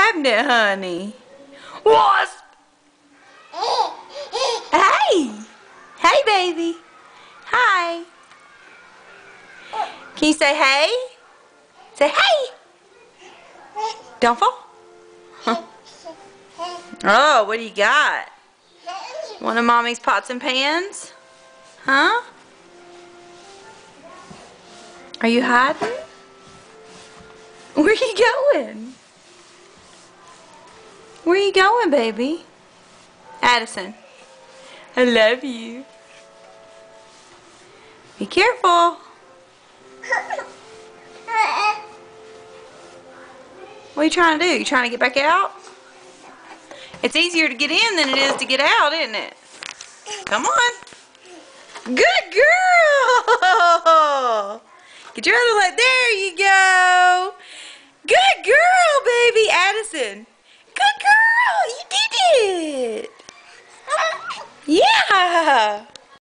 cabinet, honey. Wasp! Hey! Hey, baby. Hi. Can you say hey? Say hey! Don't fall. Huh. Oh, what do you got? One of Mommy's pots and pans? Huh? Are you hiding? Where are you going? Where are you going, baby? Addison, I love you. Be careful. What are you trying to do? You trying to get back out? It's easier to get in than it is to get out, isn't it? Come on. Good girl. Get your other leg. There you go. Good girl, baby. Addison. Good girl. You did it. Yeah.